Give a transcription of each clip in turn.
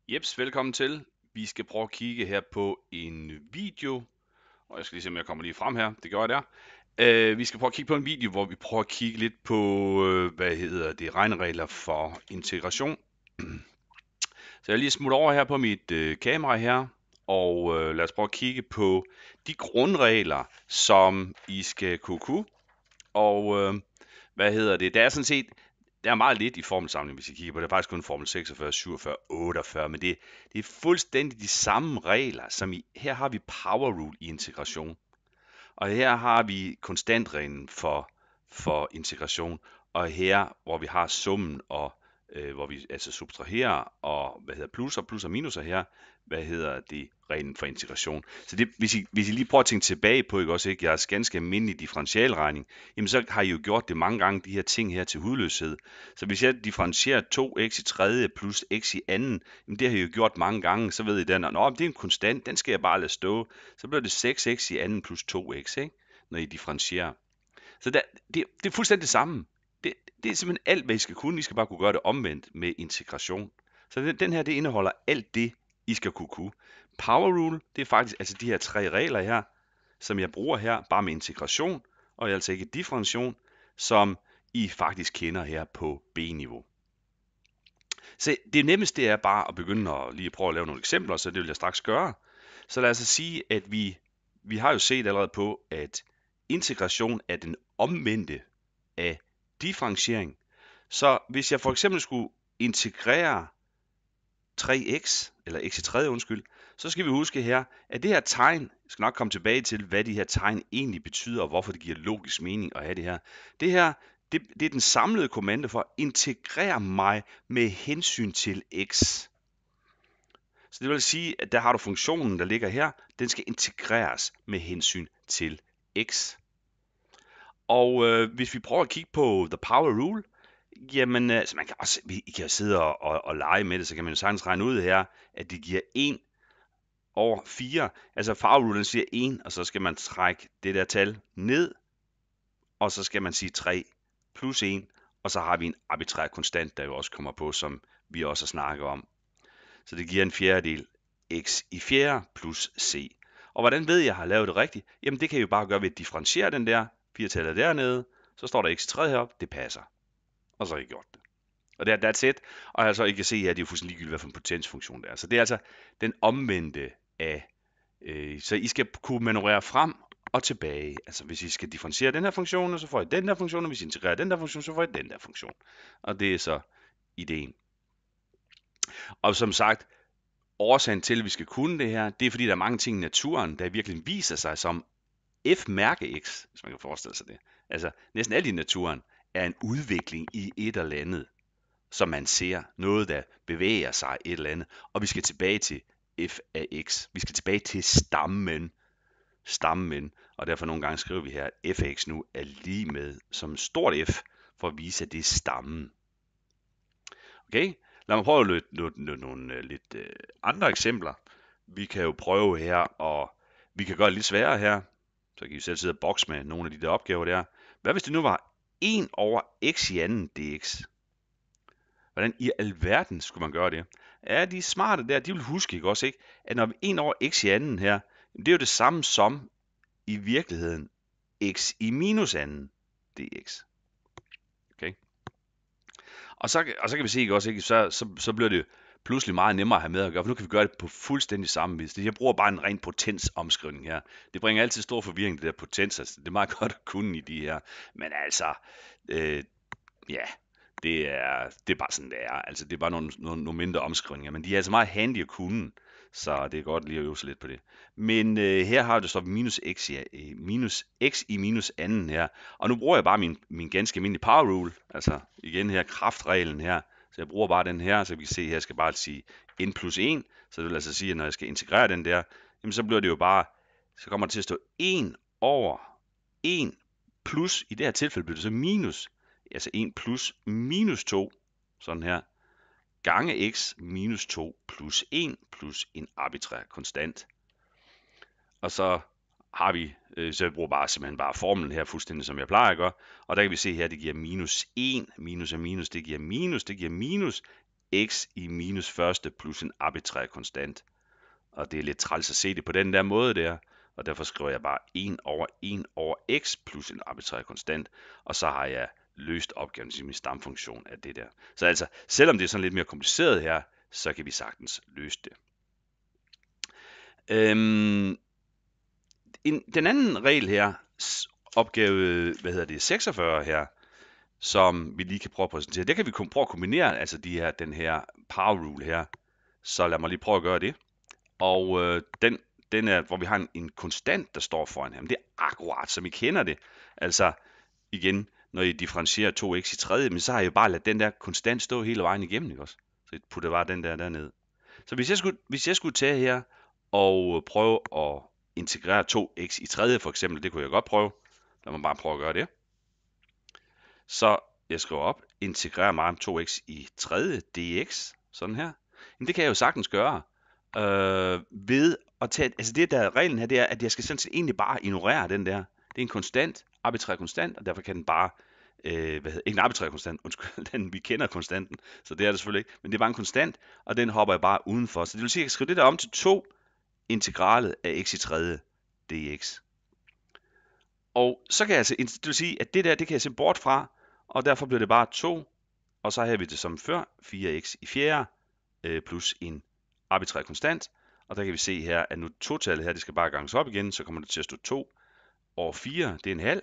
Jeps, velkommen til. Vi skal prøve at kigge her på en video, og jeg skal lige se, om jeg kommer lige frem her. Det gør jeg der. Vi skal prøve at kigge på en video, hvor vi prøver at kigge lidt på, regneregler for integration. Så jeg lige smutter over her på mit kamera her, og lad os prøve at kigge på de grundregler, som I skal kunne. Og der er sådan set, der er meget lidt i formelsamlingen, hvis I kigger på det. Det er faktisk kun formel 46, 47, 48, men det er fuldstændig de samme regler, som her har vi power rule i integration. Og her har vi konstantreglen for integration, og her, hvor vi har summen, og hvor vi altså subtraherer, og plus og minus her, reglen for integration. Så det, hvis I lige prøver at tænke tilbage på, ikke også, ikke, jeres ganske almindelige differentialregning, jamen så har I jo gjort det mange gange, de her ting her til hudløshed. Så hvis jeg differentierer 2x i tredje plus x i anden, jamen det har I jo gjort mange gange, så ved I den, det er en konstant, den skal jeg bare lade stå. Så bliver det 6x i anden plus 2x, ikke? Når I differentierer. Så det er fuldstændig det samme. Det er simpelthen alt, hvad I skal kunne. I skal bare kunne gøre det omvendt med integration. Så den her, det indeholder alt det, I skal kunne. Power rule, det er faktisk altså de her 3 regler her, som jeg bruger her, bare med integration, og altså ikke differentiation, som I faktisk kender her på B-niveau. Så det nemmeste er bare at begynde at lige prøve at lave nogle eksempler, så det vil jeg straks gøre. Så lad os sige, at vi har jo set allerede på, at integration er den omvendte af differentiering. Så hvis jeg for eksempel skulle integrere 3x, eller x i tredje undskyld, så skal vi huske her, at det her tegn, jeg skal nok komme tilbage til, hvad de her tegn egentlig betyder, og hvorfor det giver logisk mening at have det her. Det her, det er den samlede kommando for integrere mig med hensyn til x. Så det vil sige, at der har du funktionen, der ligger her, den skal integreres med hensyn til x. Og hvis vi prøver at kigge på the power rule, jamen, så man kan også, I kan sidde og lege med det, så kan man jo sagtens regne ud her, at det giver 1 over 4. Altså power rule, den siger 1, og så skal man trække det der tal ned, og så skal man sige 3 plus 1, og så har vi en arbitrær konstant, der jo også kommer på, som vi også har snakket om. Så det giver en fjerdedel x i fjerde plus c. Og hvordan ved jeg, at jeg har lavet det rigtigt? Jamen det kan jeg jo bare gøre ved at differentiere den der 4-tallet dernede, så står der x i tredje heroppe, det passer. Og så har jeg gjort det. Og det er that's it. Og altså, I kan se her, det er jo fuldstændig ligegyldigt, hvad for en potensfunktion det er. Så det er altså den omvendte af, så I skal kunne manøvrere frem og tilbage. Altså hvis I skal differentiere den her funktion, så får I den der funktion, og hvis I integrerer den der funktion, så får I den der funktion. Og det er så ideen. Og som sagt, årsagen til, at vi skal kunne det her, det er fordi, der er mange ting i naturen, der virkelig viser sig som F-mærke X, hvis man kan forestille sig det. Altså næsten alt i naturen er en udvikling i et eller andet, som man ser. Noget, der bevæger sig et eller andet. Og vi skal tilbage til f af x. Vi skal tilbage til stammen. Og derfor nogle gange skriver vi her, at f af x nu er lige med som stort F, for at vise, at det er stammen. Okay? Lad mig prøve at løbe nogle lidt andre eksempler. Vi kan jo prøve her, og vi kan gøre det lidt sværere her. Så kan I selv sidde og bokse med nogle af de der opgaver der. Hvad hvis det nu var 1 over x i anden dx? Hvordan i alverden skulle man gøre det? Ja, de smarte der, de vil huske, ikke også, ikke? At når vi 1 over x i anden her, det er jo det samme som i virkeligheden x i minus anden dx. Okay? Og så kan vi se, ikke også, ikke? Så bliver det pludselig meget nemmere at have med at gøre, for nu kan vi gøre det på fuldstændig samme vis. Jeg bruger bare en ren potensomskrivning her. Det bringer altid stor forvirring, det der potens. Altså, det er meget godt at kunne i de her. Men altså, ja, det er bare sådan, det er. Altså, det er bare nogle mindre omskrivninger, men de er altså meget handy at kunne, så det er godt lige at øve sig lidt på det. Men her har du så minus x i minus anden her, og nu bruger jeg bare min ganske almindelige power rule, altså igen her kraftreglen her, så jeg bruger bare den her, så vi kan se her, skal bare sige n plus 1, så det vil altså sige, at når jeg skal integrere den der, jamen så bliver det jo bare, så kommer det til at stå 1 over 1 plus, i det her tilfælde bliver det så minus, altså 1 plus minus 2, sådan her, gange x minus 2 plus 1 plus en arbitrær konstant. Og så har vi, så jeg bruger simpelthen bare formlen her, fuldstændig som jeg plejer at gøre. Og der kan vi se her, det giver minus 1, minus og minus, det giver minus x i minus første plus en arbitrær konstant. Og det er lidt træls at se det på den der måde der. Og derfor skriver jeg bare 1 over 1 over x plus en arbitrær konstant. Og så har jeg løst opgaven i min stamfunktion af det der. Så altså, selvom det er sådan lidt mere kompliceret her, så kan vi sagtens løse det. Den anden regel her, opgave 46 her, som vi lige kan prøve at præsentere, der kan vi prøve at kombinere altså den her power rule her. Så lad mig lige prøve at gøre det. Og den er, hvor vi har en konstant, der står foran her. Men det er akkurat, som I kender det. Altså, igen, når I differentierer 2x i tredje, men så har jeg jo bare ladet den der konstant stå hele vejen igennem, ikke også? Så jeg putter bare den der dernede. Så hvis jeg skulle tage her og prøve at integrere 2x i tredje, for eksempel, det kunne jeg godt prøve. Lad mig bare prøve at gøre det. Så jeg skriver op, integrerer mig om 2x i tredje dx, sådan her. Men det kan jeg jo sagtens gøre. Ved at tage, altså det der reglen her, det er, at jeg skal sådan set egentlig bare ignorere den der. Det er en konstant, arbitrær konstant, og derfor kan den bare, ikke en arbitrær konstant, undskyld, vi kender konstanten, så det er det selvfølgelig ikke, men det er bare en konstant, og den hopper jeg bare udenfor. Så det vil sige, at jeg kan skrive det der om til 2 integralet af x i tredje dx. Og så kan jeg altså, det vil sige, at det der, det kan jeg se bort fra, og derfor bliver det bare 2, og så har vi det som før, 4x i fjerde, plus en arbitrær konstant, og der kan vi se her, at nu totallet her, det skal bare ganges op igen, så kommer det til at stå 2 over 4, det er en halv,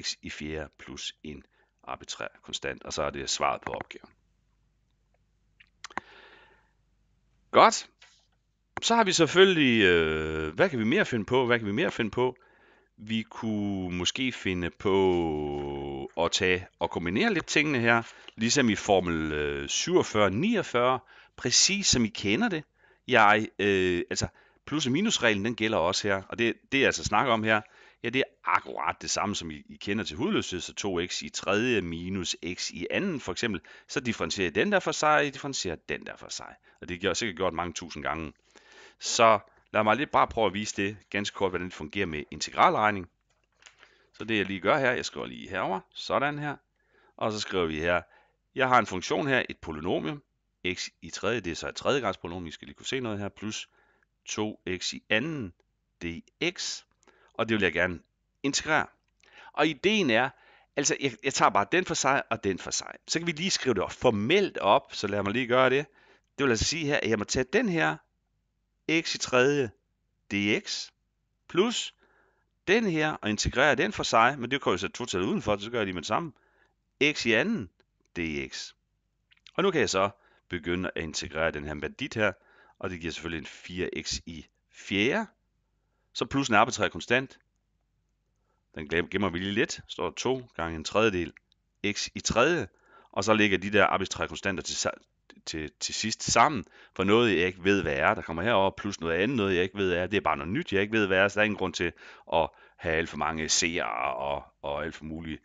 x i fjerde plus en arbitrær konstant, og så er det svaret på opgaven. Godt. Så har vi selvfølgelig, hvad kan vi mere finde på? Vi kunne måske finde på at tage og kombinere lidt tingene her, ligesom i formel 47-49, præcis som I kender det. Altså plus- og minusreglen, den gælder også her, og det jeg altså snakker om her, ja, det er akkurat det samme, som I kender til hudløshed, så 2x i tredje minus x i anden, for eksempel, så differentierer I den der for sig, differentierer den der for sig. Og det har jeg sikkert gjort mange tusind gange. Så lad mig lidt bare prøve at vise det ganske kort, hvordan det fungerer med integralregning. Så det jeg lige gør her, jeg skriver lige herover, sådan her, og så skriver vi her, jeg har en funktion her, et polynomium, x i tredje, det er så et tredjegrads polynomium, I skal lige kunne se noget her, plus 2x i anden dx, og det vil jeg gerne integrere. Og ideen er, altså jeg tager bare den for sig og den for sig. Så kan vi lige skrive det formelt op, så lad mig lige gøre det. Det vil altså sige her, at jeg må tage den her x i tredje dx, plus den her og integrere den for sig, men det kan jeg jo sætte total udenfor, så gør jeg lige med det samme. X i anden dx. Og nu kan jeg så begynde at integrere den her bandit her, og det giver selvfølgelig en 4x i fjerde. Så plus en arbitrær konstant. Den gemmer vi lige lidt. Står der 2 gange en tredjedel x i tredje. Og så lægger de der arbitrære konstanter til sidst sammen, for noget jeg ikke ved hvad er, der kommer herover, plus noget andet, noget jeg ikke ved hvad er, det er bare noget nyt jeg ikke ved hvad er, så der er ingen grund til at have alt for mange seere og alt for muligt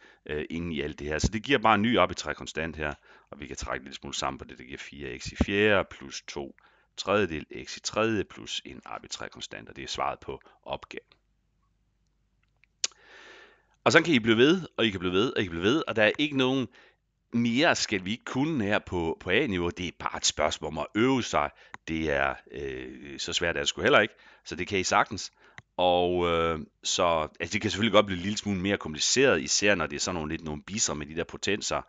inde i alt det her. Så det giver bare en ny arbitrær konstant her, og vi kan trække lidt smule sammen på det, det giver 4x i fjerde plus 2 tredjedel x i tredje plus en arbitrær konstant, og det er svaret på opgaven. Og så kan I blive ved, og I kan blive ved, og I kan blive ved, og der er ikke nogen mere skal vi ikke kunne her på A-niveau. Det er bare et spørgsmål om at øve sig. Det er så svært er det sgu heller ikke, så det kan I sagtens. Og så altså det kan selvfølgelig godt blive en lille smule mere kompliceret, især når det er sådan nogle biser med de der potenser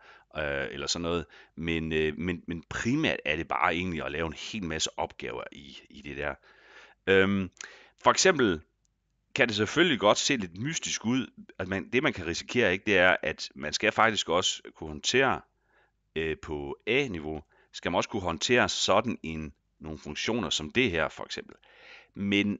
eller sådan noget. Men primært er det bare egentlig at lave en hel masse opgaver i det der. For eksempel kan det selvfølgelig godt se lidt mystisk ud. At det man kan risikere, ikke, det er, at man skal faktisk også kunne håndtere på A-niveau, skal man også kunne håndtere sådan nogle funktioner som det her for eksempel. Men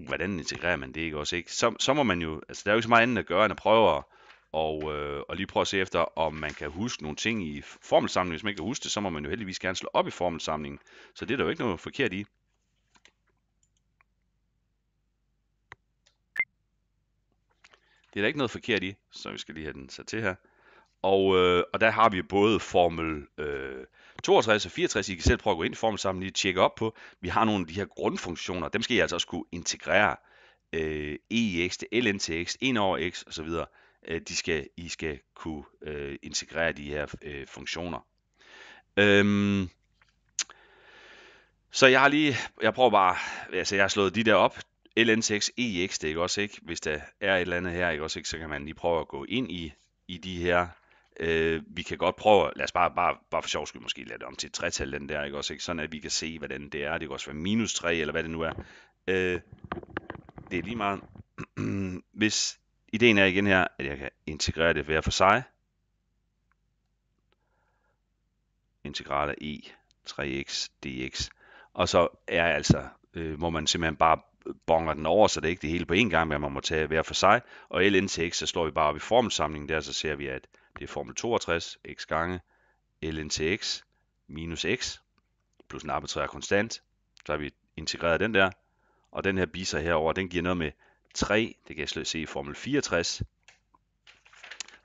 hvordan integrerer man det ikke også? Ikke? Så må man jo, altså der er jo ikke så meget andet at gøre, end at prøve og lige prøve at se efter, om man kan huske nogle ting i formelsamlingen. Hvis man ikke kan huske det, så må man jo heldigvis gerne slå op i formelsamlingen. Så det er der jo ikke noget forkert i. Det er der ikke noget forkert i, så vi skal lige have den sat til her. Og der har vi både formel 62 og 64. I kan selv prøve at gå ind i formelsamlingen lige tjekke op på. Vi har nogle af de her grundfunktioner. Dem skal I altså også kunne integrere. E i x til ln til x, 1 over x osv. I skal kunne integrere de her funktioner. Øhm, så jeg prøver bare, altså jeg har slået de der op, LN6 EX, det ikke også, ikke? Hvis der er et eller andet her, ikke også, ikke? Så kan man lige prøve at gå ind i de her. Vi kan godt prøve, lad os bare for sjov skyld måske lade det om til et tretal, den der, ikke også, ikke? Sådan at vi kan se, hvordan det er. Det kan også være minus 3, eller hvad det nu er. Det er lige meget. Hvis ideen er igen her, at jeg kan integrere det hver for sig. Integral af e 3x dx. Og så er altså, hvor man simpelthen bare bonger den over, så det er ikke det hele på en gang, men man må tage hver for sig. Og ln til x, så slår vi bare op i formelsamlingen der, så ser vi, at det er formel 62, x gange ln til x minus x, plus en arbitrær konstant. Så har vi integreret den der. Og den her biser herover, den giver noget med 3, det kan jeg se i formel 64.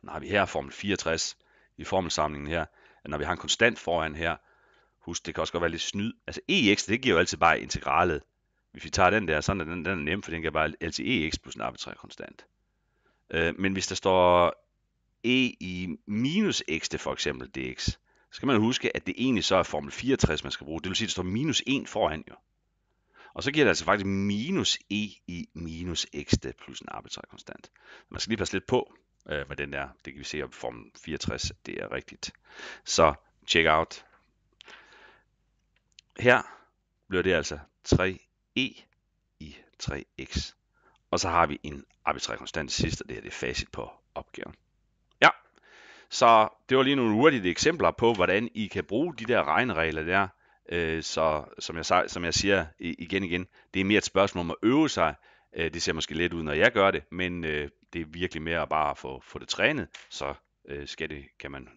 Den har vi her, formel 64, i formelsamlingen her. Når vi har en konstant foran her, husk, det kan også godt være lidt snyd. Altså EX, det giver jo altid bare integralet. Hvis vi tager den der, så er den er nem, for den giver bare altid EX plus en arbitrær konstant. Men hvis der står E i minus x, det for eksempel dx, så skal man huske, at det egentlig så er formel 64, man skal bruge. Det vil sige, at der står minus 1 foran jo. Og så giver det altså faktisk minus e i minus x plus en arbitrær konstant. Man skal lige passe lidt på med den der. Det kan vi se op i formel 64, det er rigtigt. Så check out. Her bliver det altså 3e i 3x. Og så har vi en arbitrær konstant til sidst, og det her det er facit på opgaven. Ja, så det var lige nogle hurtige eksempler på, hvordan I kan bruge de der regneregler der. Så som jeg siger igen, det er mere et spørgsmål om at øve sig. Det ser måske lidt ud, når jeg gør det, men det er virkelig mere at bare få det trænet, så kan man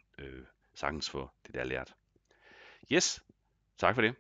sagtens få det der lært. Yes, tak for det.